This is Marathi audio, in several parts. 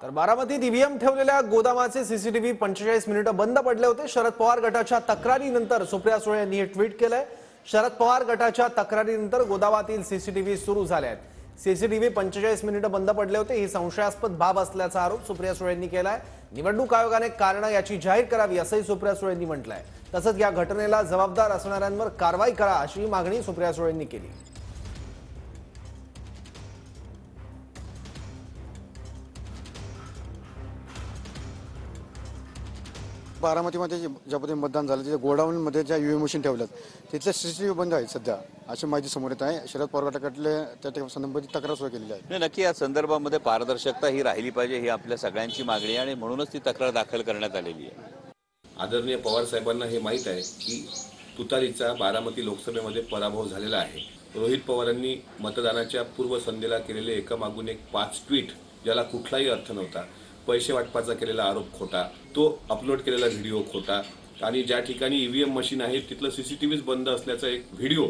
तर बारामतीत ईव्हीएम ठेवलेल्या गोदामाचे सीसीटीव्ही 45 मिनिटं बंद पडले होते। शरद पवार गटाच्या तक्रारीनंतर सुप्रिया सुळे यांनी हे ट्विट केलंय। शरद पवार गटाच्या तक्रारीनंतर गोदामातील सीसीटीव्ही सुरू झाले आहेत। सीसीटीव्ही 45 मिनिटं बंद पडले होते ही संशयास्पद बाब असल्याचा आरोप सुप्रिया सुळे यांनी केलाय। निवडणूक आयोगाने कारणं याची जाहीर करावी असंही सुप्रिया सुळे यांनी म्हटलंय। तसंच या घटनेला जबाबदार असणाऱ्यांवर कारवाई करा अशी मागणी सुप्रिया सुळे यांनी केली। बारामतीमध्ये ज्या पद्धतीने मतदान झालं तिथे गोडाऊनमध्ये ज्या ईव्हीएम मशीन ठेवल्यात तिथले सीसीटीव्ही बंद आहेत सध्या, अशी माहिती समोर येत आहे। शरद पवार गटाकडले त्या संबंधित तक्रार सुरू केलेली आहे। नक्की या संदर्भामध्ये पारदर्शकता ही राहिली पाहिजे, ही आपल्या सगळ्यांची मागणी आहे आणि म्हणूनच ती तक्रार दाखल करण्यात आलेली आहे। आदरणीय पवार साहेबांना हे माहीत आहे की तुतारीचा बारामती लोकसभेमध्ये पराभव झालेला आहे। रोहित पवारांनी मतदानाच्या पूर्वसंध्येला केलेले एकामागून एक 5 ट्विट ज्याला कुठलाही अर्थ नव्हता, पैसे वाटपाचा केलेला आरोप खोटा, तो अपलोड केलेला व्हिडिओ खोटा आणि ज्या ठिकाणी ईव्हीएम मशीन आहे तिथलं सीसीटीव्हीच बंद असल्याचा एक व्हिडिओ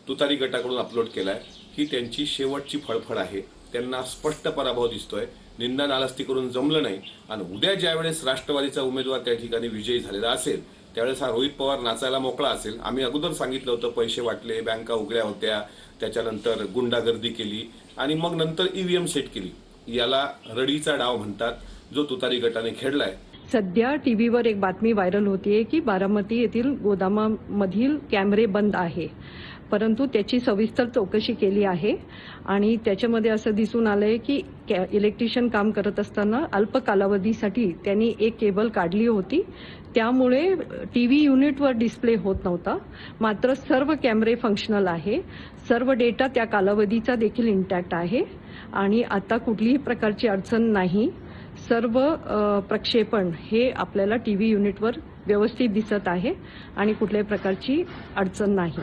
तुतारी गटाकडून अपलोड केलाय, ही त्यांची शेवटची फळफळ आहे। त्यांना स्पष्ट पराभव दिसतोय, निंदा नालस्ती करून जमलं नाही आणि उद्या ज्यावेळेस राष्ट्रवादीचा उमेदवार त्या ठिकाणी विजयी झालेला असेल त्यावेळेस हा रोहित पवार नाचायला मोकळा असेल। आम्ही अगोदर सांगितलं होतं, पैसे वाटले, बँका उघड्या होत्या, त्याच्यानंतर गुंडागर्दी केली आणि मग नंतर ईव्हीएम सेट केली। याला रडीचा डाव म्हणतात, जो तुतारी गटाने खेळलाय। सध्या टीव्हीवर एक बातमी व्हायरल होतीये की बारामती येथील गोदामामधील कॅमेरे बंद आहे, परंतु त्याची सविस्तर चौकशी केली आहे आणि त्याच्यामध्ये असं दिसून आलंय की इलेक्ट्रिशियन काम करत असताना अल्प कालावधीसाठी त्यांनी एक केबल काढली होती, त्यामुळे टीव्ही युनिटवर डिस्प्ले होत नव्हता। मात्र सर्व कॅमेरे फंक्शनल आहे, सर्व डेटा त्या कालावधीचा देखील इंटॅक्ट आहे आणि आता कुठलीही प्रकारची अडचण नाही। सर्व प्रक्षेपण हे आपल्याला टीव्ही युनिटवर व्यवस्थित दिसत आहे आणि कुठल्याही प्रकारची अडचण नाही।